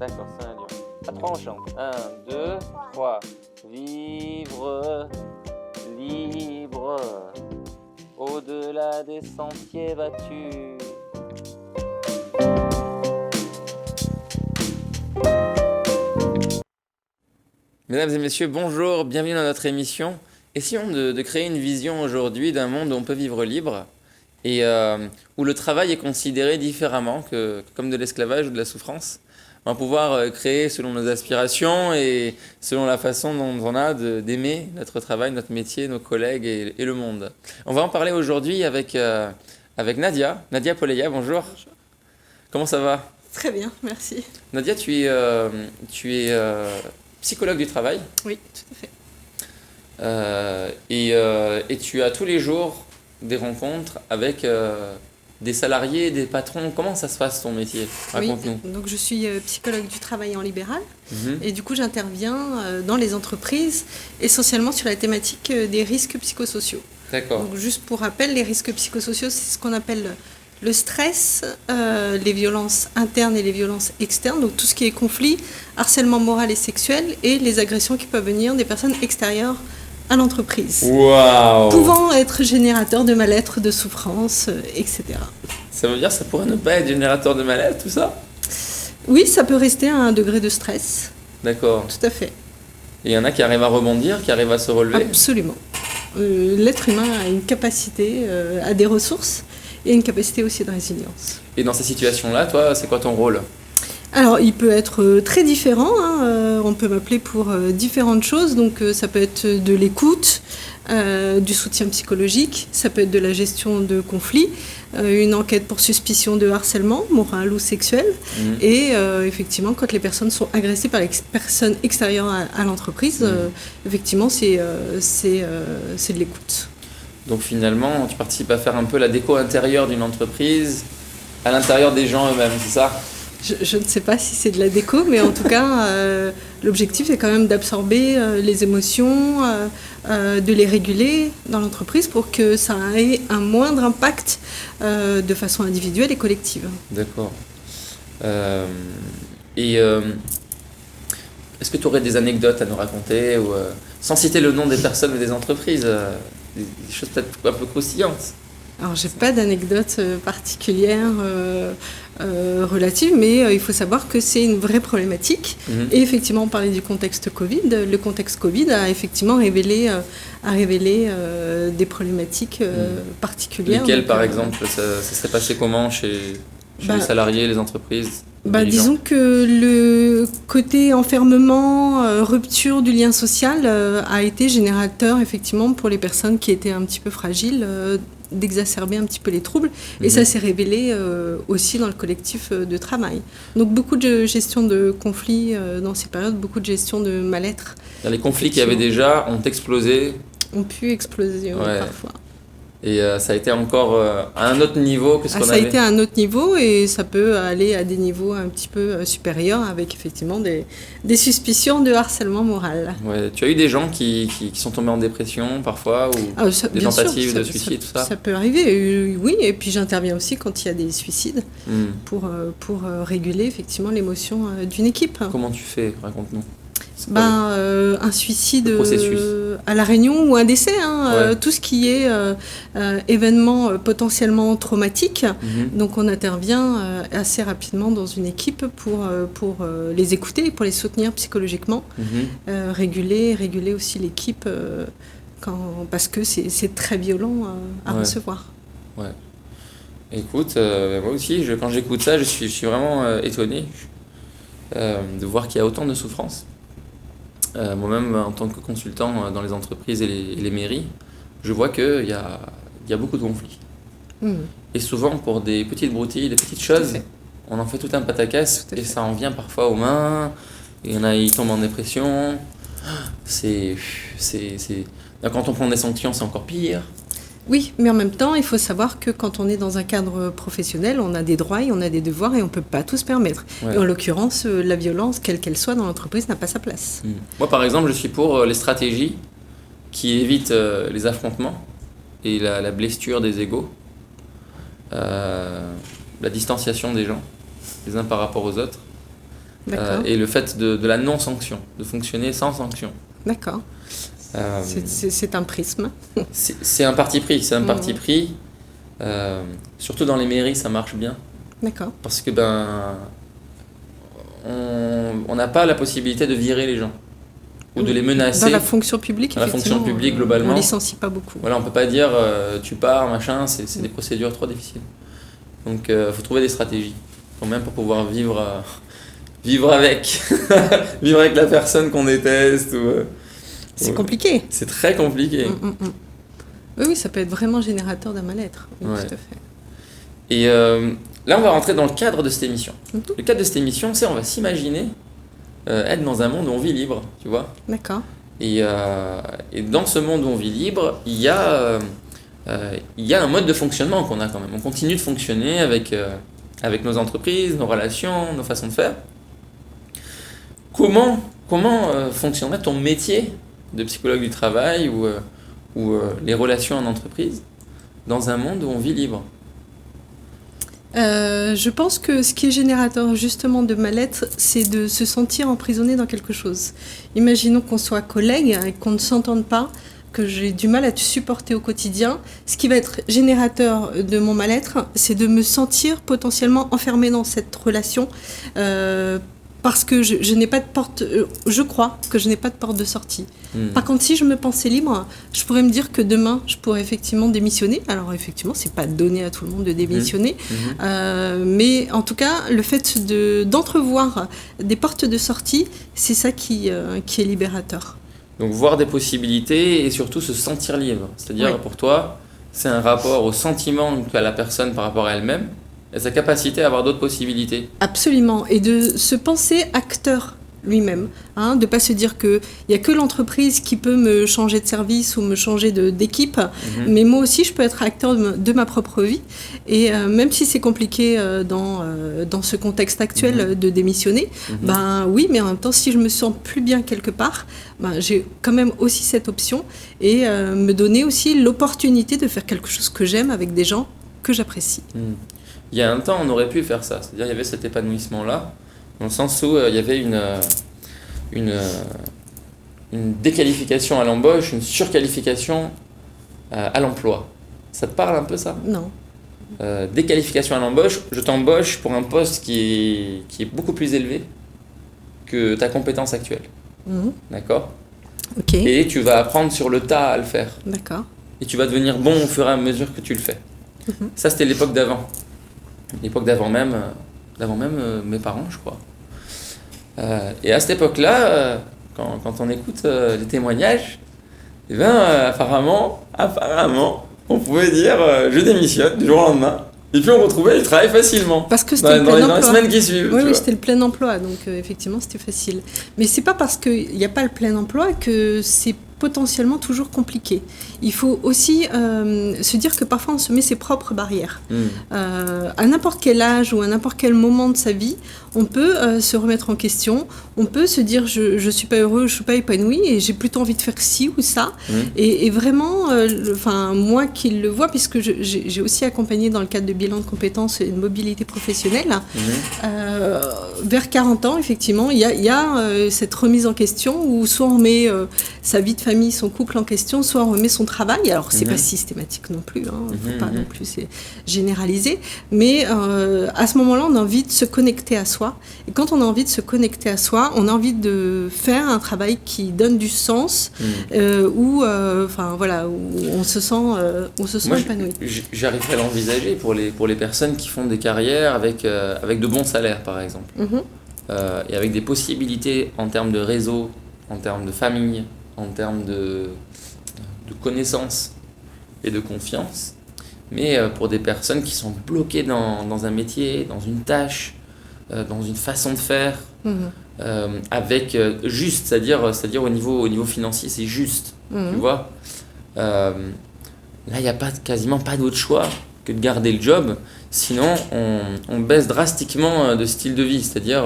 D'accord, c'est un lion. À trois, on chante. 1, 2, 3. Vivre libre, au-delà des sentiers battus. Mesdames et messieurs, bonjour, bienvenue dans notre émission. Essayons de créer une vision aujourd'hui d'un monde où on peut vivre libre et où le travail est considéré différemment que comme de l'esclavage ou de la souffrance. On va pouvoir créer selon nos aspirations et selon la façon dont on a d'aimer notre travail, notre métier, nos collègues et le monde. On va en parler aujourd'hui avec Nadia Poleya, bonjour. Bonjour. Comment ça va? Très bien, merci. Nadia, tu es psychologue du travail. Oui, tout à fait. Et tu as tous les jours des rencontres avec des salariés, des patrons. Comment ça se passe ton métier? Raconte-nous. Oui, donc je suis psychologue du travail en libéral Mhm. et du coup j'interviens dans les entreprises essentiellement sur la thématique des risques psychosociaux. D'accord. Donc juste pour rappel, les risques psychosociaux, c'est ce qu'on appelle le stress, les violences internes et les violences externes, donc tout ce qui est conflit, harcèlement moral et sexuel et les agressions qui peuvent venir des personnes extérieures à l'entreprise. Waouh! Pouvant être générateur de mal-être, de souffrance, etc. Ça veut dire que ça pourrait ne pas être générateur de mal-être, tout ça? Oui, ça peut rester à un degré de stress, D'accord. tout à fait, Et il y en a qui arrivent à rebondir, qui arrivent à se relever? absolument. L'être humain a une capacité, a des ressources et une capacité aussi de résilience. Et dans ces situations-là, toi, c'est quoi ton rôle? Alors, il peut être très différent, hein, on peut m'appeler pour différentes choses, donc ça peut être de l'écoute, du soutien psychologique, ça peut être de la gestion de conflits, une enquête pour suspicion de harcèlement moral ou sexuel, Mhm. et effectivement, quand les personnes sont agressées par les personnes extérieures à l'entreprise, effectivement, c'est de l'écoute. Donc finalement, tu participes à faire un peu la déco intérieure d'une entreprise, à l'intérieur des gens eux-mêmes, c'est ça? Je ne sais pas si c'est de la déco, mais en tout cas, l'objectif est quand même d'absorber les émotions, de les réguler dans l'entreprise pour que ça ait un moindre impact de façon individuelle et collective. D'accord. Et est-ce que tu aurais des anecdotes à nous raconter ou, sans citer le nom des personnes ou des entreprises, des choses peut-être un peu croustillantes? Alors, j'ai pas d'anecdote particulière relative, mais il faut savoir que c'est une vraie problématique. Mhm. Et effectivement, on parlait du contexte Covid. Le contexte Covid a effectivement révélé des problématiques particulières. Lesquelles, Donc, par exemple, ça serait passé comment chez Bah, les salariés, les entreprises, les dirigeants? disons que le côté enfermement, rupture du lien social a été générateur effectivement pour les personnes qui étaient un petit peu fragiles, d'exacerber un petit peu les troubles. Et ça s'est révélé aussi dans le collectif de travail. Donc beaucoup de gestion de conflits dans ces périodes, beaucoup de gestion de mal-être Les conflits qu'il y avait déjà ont explosé ont pu exploser Ouais. parfois. et ça a été encore à un autre niveau que ce qu'on Ça a avait. été à un autre niveau et ça peut aller à des niveaux un petit peu supérieurs avec effectivement des suspicions de harcèlement moral. Ouais. Tu as eu des gens qui sont tombés en dépression parfois ou Ah, des bien sûr, tentatives de suicide, tout ça? Ça peut arriver, oui. Et puis j'interviens aussi quand il y a des suicides Hmm. pour réguler effectivement l'émotion d'une équipe. Comment tu fais? Raconte-nous. C'est quoi Un suicide le processus. à La Réunion ou un décès, Ouais. tout ce qui est événement potentiellement traumatique. Mhm. Donc on intervient assez rapidement dans une équipe pour les écouter et pour les soutenir psychologiquement, Mhm. réguler aussi l'équipe parce que c'est très violent à Ouais. recevoir. Ouais. Écoute, moi aussi, quand j'écoute ça, je suis vraiment étonné de voir qu'il y a autant de souffrance. Moi-même, en tant que consultant dans les entreprises et les mairies, je vois qu'il y a beaucoup de conflits. Mhm. Et souvent, pour des petites broutilles, des petites à choses, fait. on en fait tout un pataquès Tout à et fait. ça en vient parfois aux mains. Il y en a, ils tombent en dépression. C'est... Quand on prend des sanctions, c'est encore pire. Oui, mais en même temps, il faut savoir que quand on est dans un cadre professionnel, on a des droits et on a des devoirs et on ne peut pas tout se permettre. Ouais. Et en l'occurrence, la violence, quelle qu'elle soit dans l'entreprise, n'a pas sa place. Mm. Moi, par exemple, je suis pour les stratégies qui évitent les affrontements et la blessure des égos, la distanciation des gens, les uns par rapport aux autres. D'accord. et le fait de la non-sanction, de fonctionner sans sanction. D'accord. Euh, C'est un prisme. c'est un parti pris, c'est un parti pris. Surtout dans les mairies, ça marche bien. D'accord. Parce que on n'a pas la possibilité de virer les gens ou de les menacer. Dans la fonction publique, Dans la fonction effectivement, publique, globalement. on licencie pas beaucoup. Voilà, on peut pas dire tu pars, machin, c'est des procédures trop difficiles. Donc faut trouver des stratégies quand même pour pouvoir vivre avec vivre avec la personne qu'on déteste. C'est compliqué. C'est très compliqué. Oui, ça peut être vraiment générateur d'un mal-être. Oui, Ouais. tout à fait. Et là, on va rentrer dans le cadre de cette émission. Mhm. Le cadre de cette émission, c'est on va s'imaginer être dans un monde où on vit libre, tu vois. D'accord. Et dans ce monde où on vit libre, il y a un mode de fonctionnement qu'on a quand même. On continue de fonctionner avec nos entreprises, nos relations, nos façons de faire. Comment fonctionnerait ton métier de psychologue du travail ou les relations en entreprise dans un monde où on vit libre? Je pense que ce qui est générateur justement de mal-être, c'est de se sentir emprisonné dans quelque chose. Imaginons qu'on soit collègue et qu'on ne s'entende pas, que j'ai du mal à te supporter au quotidien. Ce qui va être générateur de mon mal-être, c'est de me sentir potentiellement enfermé dans cette relation parce que je n'ai pas de porte, je crois que je n'ai pas de porte de sortie. Par contre, si je me pensais libre, je pourrais me dire que demain, je pourrais effectivement démissionner. Alors effectivement, c'est pas donné à tout le monde de démissionner, mais en tout cas, le fait d'entrevoir des portes de sortie, c'est ça qui est libérateur. Donc voir des possibilités et surtout se sentir libre. C'est-à-dire pour toi, c'est un rapport au sentiment qu'a la personne par rapport à elle-même et sa capacité à avoir d'autres possibilités. Absolument, et de se penser acteur lui-même, de ne pas se dire qu'il n'y a que l'entreprise qui peut me changer de service ou me changer d'équipe, mais moi aussi je peux être acteur de ma propre vie, et même si c'est compliqué dans ce contexte actuel de démissionner, oui, mais en même temps si je me sens plus bien quelque part, j'ai quand même aussi cette option, et me donner aussi l'opportunité de faire quelque chose que j'aime avec des gens que j'apprécie. Il y a un temps, on aurait pu faire ça, c'est-à-dire il y avait cet épanouissement-là, dans le sens où il y avait une déqualification à l'embauche, une surqualification à l'emploi. Ça te parle un peu ça ? Non. Déqualification à l'embauche, je t'embauche pour un poste qui est beaucoup plus élevé que ta compétence actuelle. D'accord ? Ok. Et tu vas apprendre sur le tas à le faire. D'accord. Et tu vas devenir bon au fur et à mesure que tu le fais. Ça, c'était l'époque d'avant. L'époque d'avant même mes parents, je crois. Et à cette époque-là, quand on écoute les témoignages, eh ben, apparemment, on pouvait dire je démissionne du jour au lendemain. Et puis on retrouvait le travail facilement. Parce que c'était dans les semaines qui suivent. Oui, c'était le plein emploi, donc effectivement c'était facile. Mais c'est pas parce qu'il n'y a pas le plein emploi que c'est potentiellement toujours compliqué. Il faut aussi se dire que parfois on se met ses propres barrières. À n'importe quel âge ou à n'importe quel moment de sa vie, on peut se remettre en question, on peut se dire je suis pas heureux, je suis pas épanoui et j'ai plutôt envie de faire ci ou ça. Et vraiment, moi qui le vois, puisque j'ai aussi accompagné dans le cadre de bilan de compétences et de mobilité professionnelle, vers 40 ans, effectivement, il y a cette remise en question où soit on met sa vie de famille, son couple en question, soit on remet son travail. Alors, c'est pas systématique non plus, faut pas non plus généraliser, mais à ce moment-là, on a envie de se connecter à soi. Et quand on a envie de se connecter à soi, on a envie de faire un travail qui donne du sens, où on se sent épanoui. J'arriverais à l'envisager pour les personnes qui font des carrières avec de bons salaires, par exemple. Et avec des possibilités en termes de réseau, en termes de famille, en termes de connaissances et de confiance, mais pour des personnes qui sont bloquées dans un métier, dans une tâche, dans une façon de faire, avec juste, c'est-à-dire au niveau financier, c'est juste, tu vois. Là, il n'y a quasiment pas d'autre choix que de garder le job, sinon on baisse drastiquement de style de vie, c'est-à-dire,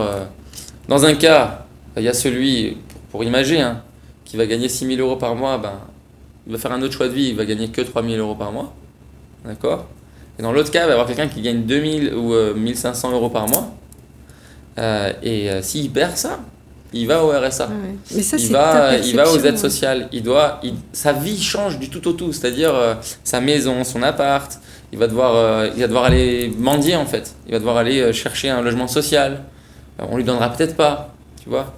dans un cas, il y a celui, pour imager, qui va gagner 6 000 € par mois, il va faire un autre choix de vie, il va gagner que 3 000 € par mois. D'accord ? Et dans l'autre cas, il va y avoir quelqu'un qui gagne 2 000 ou 1 500 € par mois. S'il perd ça, il va au RSA. Ah ouais. Mais ça, c'est Il va aux aides ouais. sociales. Sa vie change du tout au tout. C'est-à-dire sa maison, son appart. Il va devoir aller mendier en fait. Il va devoir aller chercher un logement social. On lui donnera peut-être pas, tu vois.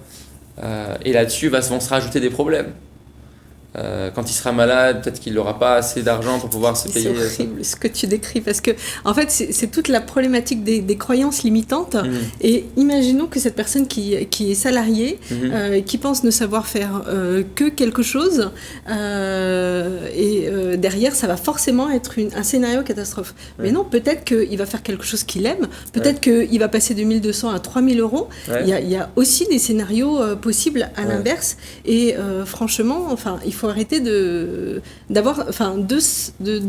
Et là-dessus vont se rajouter des problèmes. Quand il sera malade, peut-être qu'il n'aura pas assez d'argent pour pouvoir se payer. C'est horrible ce que tu décris parce que en fait c'est toute la problématique des croyances limitantes. Et imaginons que cette personne qui est salariée, qui pense ne savoir faire que quelque chose, derrière ça va forcément être un scénario catastrophe. Mais non, peut-être qu'il va faire quelque chose qu'il aime, peut-être qu'il va passer de 1 200 à 3 000 euros. Il y a aussi des scénarios possibles à l'inverse. Et franchement, enfin, il faut arrêter de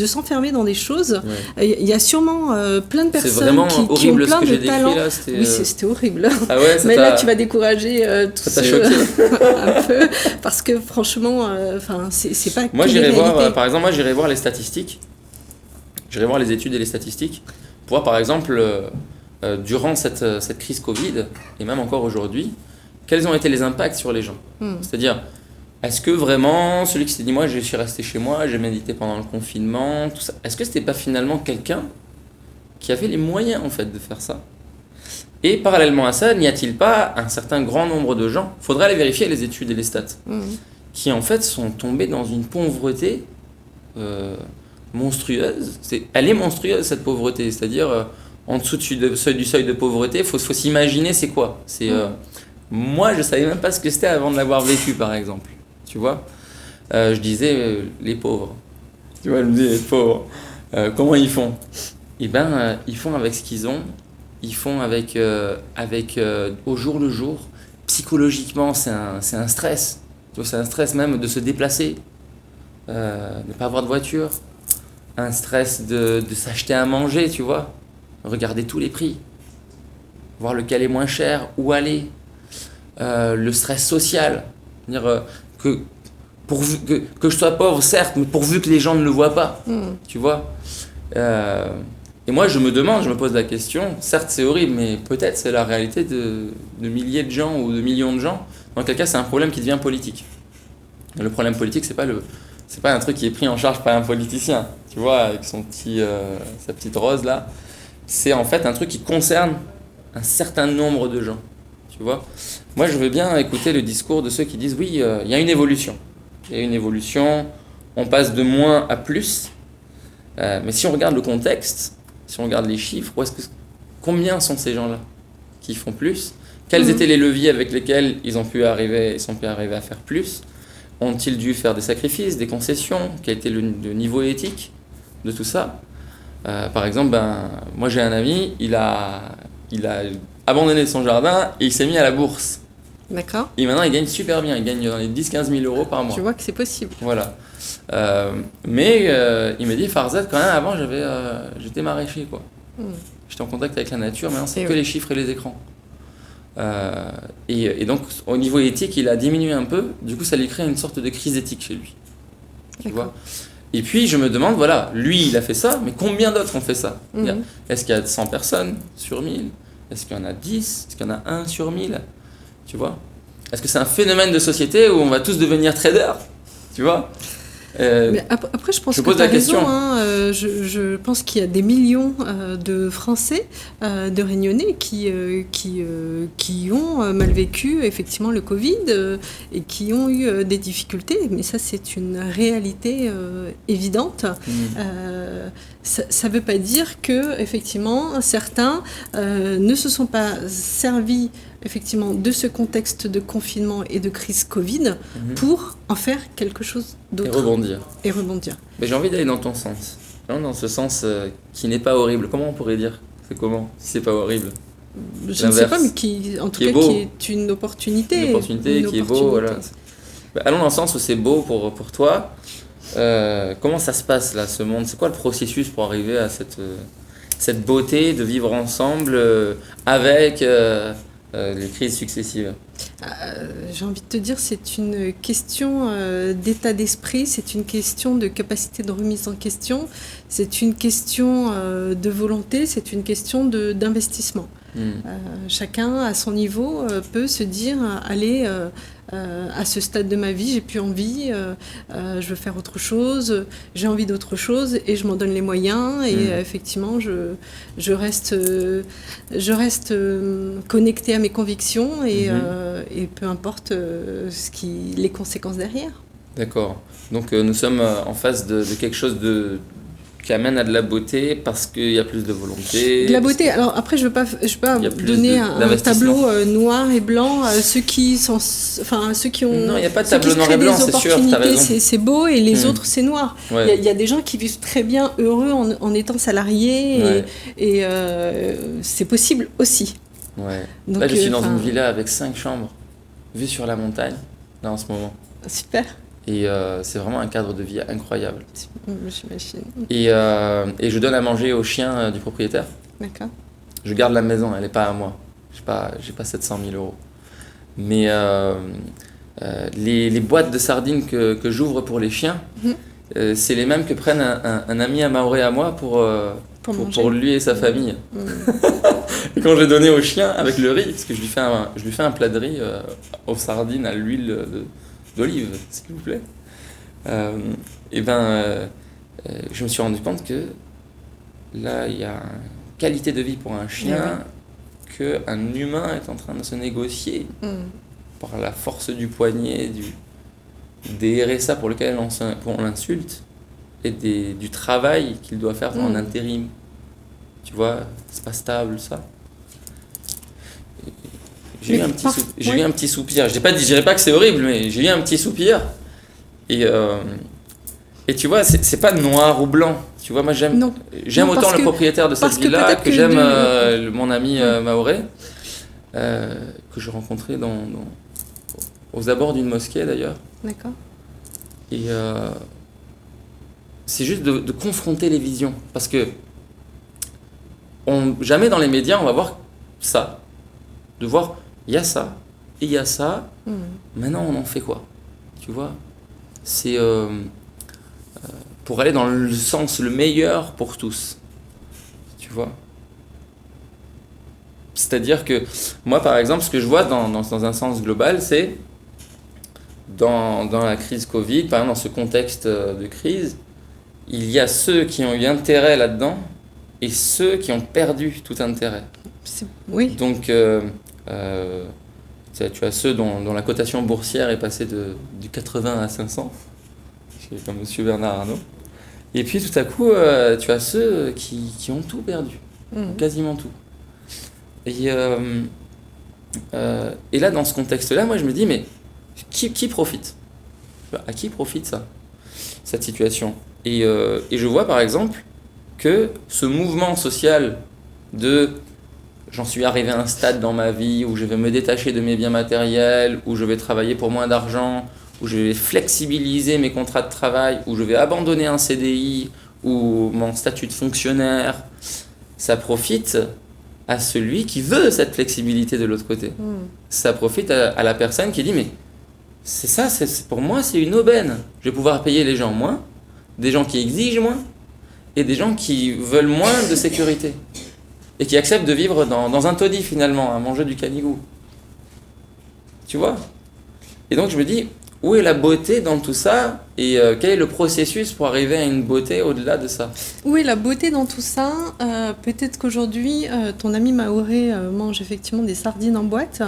s'enfermer dans des choses. Il y a sûrement plein de personnes qui ont plein de talents. Oui, c'était horrible. Ah ouais, mais là, tu vas décourager tout ça. Ça t'a choqué un peu, parce que franchement, c'est pas. Moi, j'irai voir. Par exemple, j'irai voir les statistiques. J'irai voir les études et les statistiques pour voir, par exemple, durant cette crise Covid et même encore aujourd'hui, quels ont été les impacts sur les gens. C'est-à-dire, est-ce que vraiment, celui qui s'est dit, moi, je suis resté chez moi, j'ai médité pendant le confinement, tout ça, est-ce que c'était pas finalement quelqu'un qui avait les moyens, en fait, de faire ça? Et parallèlement à ça, n'y a-t-il pas un certain grand nombre de gens, faudrait aller vérifier les études et les stats, qui, en fait, sont tombés dans une pauvreté monstrueuse. Elle est monstrueuse, cette pauvreté, c'est-à-dire, en dessous du seuil de pauvreté, il faut s'imaginer c'est quoi. Moi, je savais même pas ce que c'était avant de l'avoir vécu, par exemple. Tu vois, je disais les pauvres. Tu vois, je me disais les pauvres. Comment ils font? Eh ben, ils font avec ce qu'ils ont. Ils font avec au jour le jour. Psychologiquement, c'est un stress. Tu vois, c'est un stress même de se déplacer, ne pas avoir de voiture. Un stress de s'acheter à manger, tu vois. Regarder tous les prix. Voir lequel est moins cher, où aller. Le stress social. C'est-à-dire que je sois pauvre, certes, mais pourvu que les gens ne le voient pas. Tu vois. Et moi, je me pose la question, certes c'est horrible, mais peut-être c'est la réalité de milliers de gens ou de millions de gens. Dans quel cas, c'est un problème qui devient politique. Et le problème politique, c'est pas un truc qui est pris en charge par un politicien, tu vois, avec sa petite rose là. C'est en fait un truc qui concerne un certain nombre de gens, tu vois. Moi, je veux bien écouter le discours de ceux qui disent oui, il y a une évolution. Il y a une évolution, on passe de moins à plus. Mais si on regarde le contexte, si on regarde les chiffres, combien sont ces gens-là qui font plus? Quels étaient les leviers avec lesquels ils ont pu arriver à faire plus? Ont-ils dû faire des sacrifices, des concessions? Quel était le niveau éthique de tout ça? Par exemple, moi j'ai un ami, il a abandonné son jardin et il s'est mis à la bourse. D'accord. Et maintenant il gagne super bien, il gagne dans les 10-15 000 euros par mois. Tu vois que c'est possible. Voilà. Mais il me dit, Farzad, quand même, avant j'étais maraîcher, quoi. J'étais en contact avec la nature, maintenant c'est que les chiffres et les écrans. Et donc au niveau éthique, il a diminué un peu, du coup ça lui crée une sorte de crise éthique chez lui. Tu vois. Et puis je me demande, voilà, lui il a fait ça, mais combien d'autres ont fait ça? Est-ce qu'il y a 100 personnes sur 1000? Est-ce qu'il y en a 10? Est-ce qu'il y en a 1 sur 1000? Tu vois? Est-ce que c'est un phénomène de société où on va tous devenir traders? Tu vois? Mais après, je pense que tu as raison. Je pense qu'il y a des millions de Français, de Réunionnais qui ont mal vécu effectivement le Covid et qui ont eu des difficultés. Mais ça, c'est une réalité évidente. Ça ne veut pas dire que effectivement certains ne se sont pas servis effectivement de ce contexte de confinement et de crise Covid pour en faire quelque chose d'autre. Et rebondir. Mais j'ai envie d'aller dans ton sens. Dans ce sens qui n'est pas horrible. Comment on pourrait dire? C'est comment si c'est pas horrible? Je ne sais pas, mais qui est une opportunité. Une opportunité qui est beau, voilà. Allons dans le sens où c'est beau pour toi. Comment ça se passe là, ce monde? C'est quoi le processus pour arriver à cette beauté de vivre ensemble avec les crises successives? J'ai envie de te dire, c'est une question d'état d'esprit, c'est une question de capacité de remise en question, c'est une question de volonté, c'est une question d'investissement. Chacun, à son niveau, peut se dire, allez, à ce stade de ma vie, j'ai plus envie, je veux faire autre chose, j'ai envie d'autre chose et je m'en donne les moyens. Et effectivement, je reste connectée à mes convictions et peu importe les conséquences derrière. D'accord. Donc nous sommes en face de quelque chose qui amène à de la beauté parce qu'il y a plus de volonté. De la beauté. Alors après, je veux pas donner un tableau noir et blanc. Ceux qui ont. Non, il n'y a pas de tableau noir et blanc, c'est sûr. T'as raison. C'est beau et les autres c'est noir. Ouais. Il y a des gens qui vivent très bien heureux en étant salariés et c'est possible aussi. Ouais. Donc, là, je suis dans une villa avec 5 chambres, vue sur la montagne, là en ce moment. Super. Et c'est vraiment un cadre de vie incroyable. J'imagine. Et je donne à manger au chien du propriétaire. D'accord. Je garde la maison, elle n'est pas à moi. J'ai pas 700 000 euros. Mais les boîtes de sardines que j'ouvre pour les chiens, c'est les mêmes que prennent un ami à Maoré à moi pour lui et sa famille. Et quand j'ai donné au chien avec le riz, parce que je lui fais un plat de riz aux sardines à l'huile d'olive, s'il vous plaît. Je me suis rendu compte que là, il y a une qualité de vie pour un chien qu'un humain est en train de se négocier par la force du poignet, des RSA pour lesquels on l'insulte et du travail qu'il doit faire en intérim. Tu vois, c'est pas stable ça. J'ai eu un petit soupir. Je dirais pas que c'est horrible, mais j'ai eu un petit soupir. Et tu vois, c'est pas noir ou blanc. Tu vois, moi j'aime autant le propriétaire de cette villa que j'aime mon ami Maoré, que je rencontrais aux abords d'une mosquée d'ailleurs. D'accord. Et c'est juste de confronter les visions. Parce que jamais dans les médias on va voir ça. De voir, il y a ça, et il y a ça, maintenant on en fait quoi? Tu vois? C'est pour aller dans le sens le meilleur pour tous. Tu vois? C'est-à-dire que moi par exemple, ce que je vois dans un sens global, c'est dans la crise Covid, par exemple dans ce contexte de crise, il y a ceux qui ont eu intérêt là-dedans et ceux qui ont perdu tout intérêt. Oui. Donc tu as ceux dont la cotation boursière est passée du 80 à 500, comme M. Bernard Arnault. Et puis tout à coup, tu as ceux qui ont tout perdu, quasiment tout. Et là, dans ce contexte-là, moi je me dis, mais qui profite? À qui profite ça, cette situation? Et je vois par exemple que ce mouvement social j'en suis arrivé à un stade dans ma vie où je vais me détacher de mes biens matériels, où je vais travailler pour moins d'argent, où je vais flexibiliser mes contrats de travail, où je vais abandonner un CDI ou mon statut de fonctionnaire. Ça profite à celui qui veut cette flexibilité de l'autre côté. Ça profite à la personne qui dit mais c'est ça, pour moi c'est une aubaine. Je vais pouvoir payer les gens moins, des gens qui exigent moins et des gens qui veulent moins de sécurité. Et qui acceptent de vivre dans un taudis finalement, à manger du canigou. Tu vois? Et donc je me dis, où est la beauté dans tout ça? Et quel est le processus pour arriver à une beauté au-delà de ça? Où est la beauté dans tout ça? Peut-être qu'aujourd'hui, ton ami Maoré mange effectivement des sardines en boîte,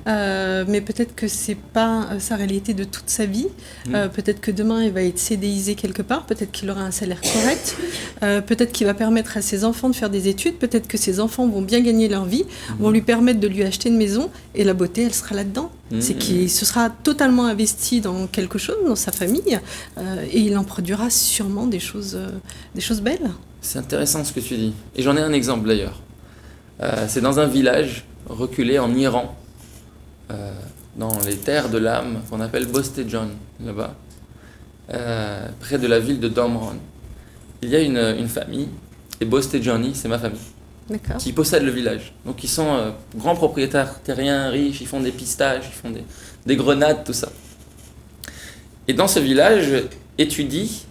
mais peut-être que c'est pas sa réalité de toute sa vie. Peut-être que demain, il va être CDIsé quelque part, peut-être qu'il aura un salaire correct, peut-être qu'il va permettre à ses enfants de faire des études, peut-être que ses enfants vont bien gagner leur vie, vont lui permettre de lui acheter une maison, et la beauté, elle sera là-dedans. C'est qu'il se sera totalement investi dans quelque chose, dans sa famille, et il en produira sûrement des choses belles. C'est intéressant ce que tu dis. Et j'en ai un exemple d'ailleurs. C'est dans un village reculé en Iran, dans les terres de l'âme, qu'on appelle Bostejan, là-bas, près de la ville de Domran. Il y a une famille, et Bostejani, c'est ma famille, qui possède le village. Donc ils sont grands propriétaires terriens, riches, ils font des pistaches, ils font des grenades, tout ça. Et dans ce village étudie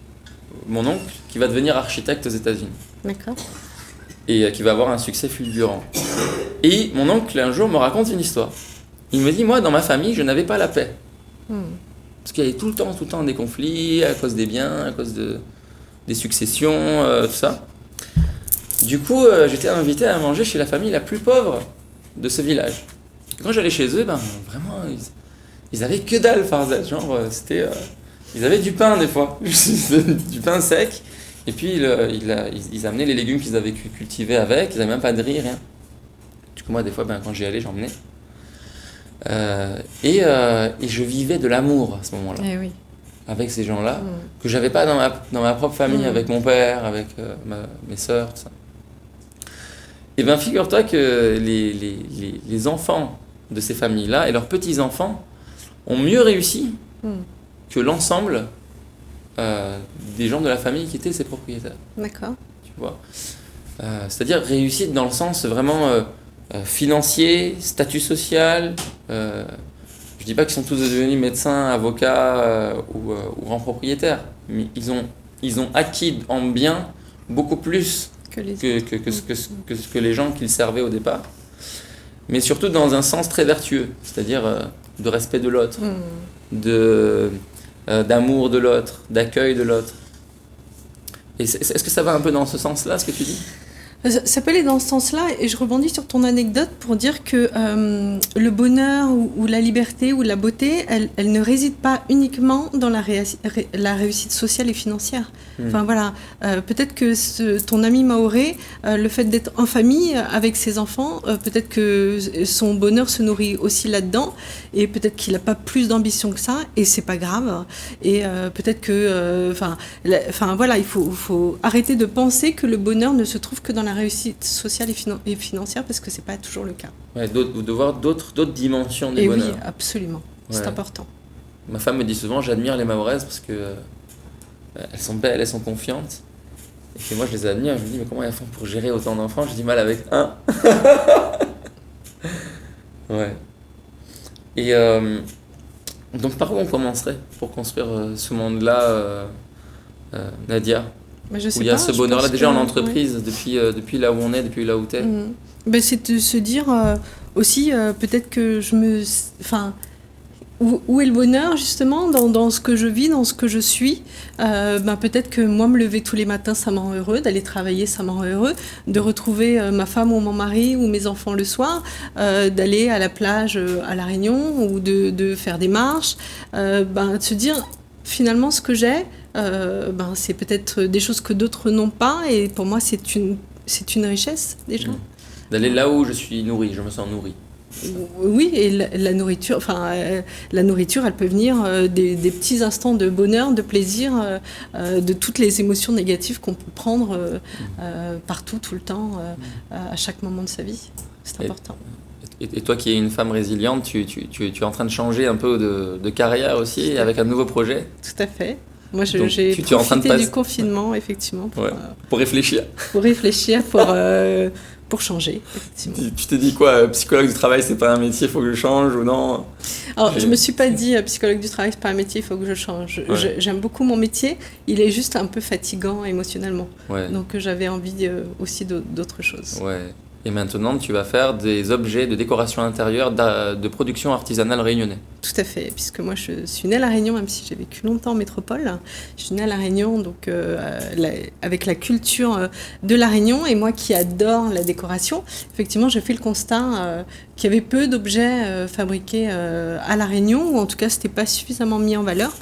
mon oncle qui va devenir architecte aux États-Unis. D'accord. et qui va avoir un succès fulgurant. Et mon oncle, un jour, me raconte une histoire. Il me dit, moi, dans ma famille, je n'avais pas la paix. Parce qu'il y avait tout le temps des conflits à cause des biens, à cause des successions, tout ça. Du coup, j'étais invité à manger chez la famille la plus pauvre de ce village. Et quand j'allais chez eux, vraiment, ils avaient que dalle, Farzad. Genre, ils avaient du pain des fois, du pain sec. Et puis, ils amenaient les légumes qu'ils avaient cultivés avec. Ils n'avaient même pas de riz, rien. Du coup, moi, des fois, quand j'y allais, j'emmenais. Et je vivais de l'amour à ce moment-là. Eh oui. Avec ces gens-là, que j'avais pas dans ma propre famille, avec mon père, avec mes sœurs, tout ça. Et bien, figure-toi que les enfants de ces familles-là et leurs petits-enfants ont mieux réussi que l'ensemble des gens de la famille qui étaient ses propriétaires. D'accord. Tu vois. C'est-à-dire réussite dans le sens vraiment financier, statut social. Je dis pas qu'ils sont tous devenus médecins, avocats ou grands propriétaires, mais ils ont acquis en bien beaucoup plus que les gens qu'ils servaient au départ, mais surtout dans un sens très vertueux, c'est-à-dire de respect de l'autre, d'amour de l'autre, d'accueil de l'autre. Et est-ce que ça va un peu dans ce sens-là, ce que tu dis ? Ça peut aller dans ce sens-là, et je rebondis sur ton anecdote pour dire que le bonheur ou la liberté ou la beauté, elle ne réside pas uniquement dans la réussite sociale et financière. Enfin voilà, peut-être que ton ami Maoré, le fait d'être en famille avec ses enfants, peut-être que son bonheur se nourrit aussi là-dedans, et peut-être qu'il n'a pas plus d'ambition que ça, et c'est pas grave. Et peut-être que, voilà, il faut arrêter de penser que le bonheur ne se trouve que dans la réussite sociale et financière, parce que c'est pas toujours le cas. Ouais, de voir d'autres dimensions du et bonheur. Oui, absolument. Ouais. C'est important. Ma femme me dit souvent, j'admire les Mahoraises parce que elles sont belles, elles sont confiantes. Et puis moi, je les admire. Je me dis, mais comment elles font pour gérer autant d'enfants ? J'ai du mal avec un. Ouais. Et donc, par où on commencerait pour construire ce monde-là, Nadia ? Où il y a ce bonheur-là déjà en entreprise, depuis là où on est, depuis là où tu es. C'est de se dire aussi, peut-être que où est le bonheur justement dans ce que je vis, dans ce que je suis. Peut-être que moi, me lever tous les matins, ça me rend heureux, d'aller travailler, ça me rend heureux, de retrouver ma femme ou mon mari ou mes enfants le soir, d'aller à la plage à La Réunion ou de faire des marches, de se dire finalement ce que j'ai, c'est peut-être des choses que d'autres n'ont pas, et pour moi c'est une richesse déjà. D'aller là où je suis nourri, je me sens nourri. Oui, et la nourriture, elle peut venir des petits instants de bonheur, de plaisir, de toutes les émotions négatives qu'on peut prendre partout, tout le temps, à chaque moment de sa vie. C'est important. Et toi qui es une femme résiliente, tu es en train de changer un peu de carrière aussi, avec un nouveau projet ? Tout à fait. Moi, j'ai profité du confinement, effectivement, pour réfléchir. Pour changer, effectivement. Tu t'es dit quoi, psychologue du travail, c'est pas un métier, il faut que je change ou non ? Alors, je me suis pas dit psychologue du travail, c'est pas un métier, il faut que je change. Ouais. J'aime beaucoup mon métier, il est juste un peu fatigant émotionnellement. Ouais. Donc j'avais envie aussi d'autres choses. Ouais. Et maintenant, tu vas faire des objets de décoration intérieure de production artisanale réunionnais. Tout à fait, puisque moi je suis née à La Réunion, même si j'ai vécu longtemps en métropole. Je suis née à La Réunion, donc avec la culture de La Réunion, et moi qui adore la décoration, effectivement j'ai fait le constat qu'il y avait peu d'objets fabriqués à La Réunion, ou en tout cas c'était pas suffisamment mis en valeur.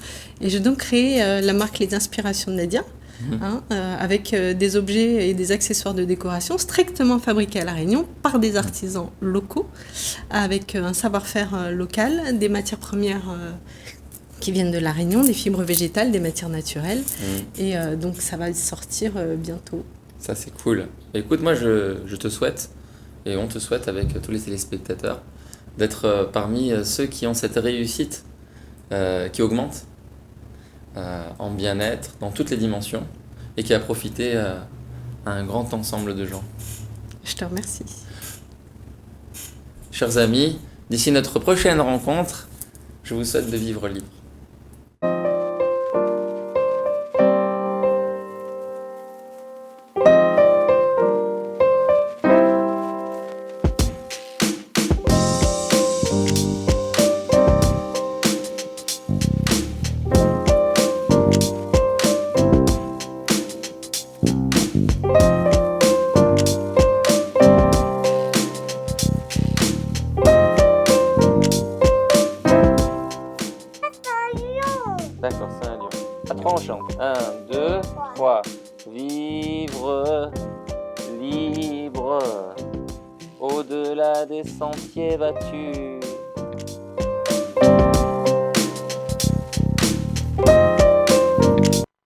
Et j'ai donc créé la marque Les Inspirations de Nadia. Avec des objets et des accessoires de décoration strictement fabriqués à La Réunion par des artisans locaux, avec un savoir-faire local, des matières premières qui viennent de La Réunion, des fibres végétales, des matières naturelles. Et donc ça va sortir bientôt. Ça c'est cool. Écoute, moi je te souhaite, et on te souhaite avec tous les téléspectateurs, d'être parmi ceux qui ont cette réussite qui augmente en bien-être dans toutes les dimensions, et qui a profité à un grand ensemble de gens. Je te remercie. Chers amis, d'ici notre prochaine rencontre, je vous souhaite de vivre libre. 3, on chante. 1, 2, 3. Vivre libre, au-delà des sentiers battus.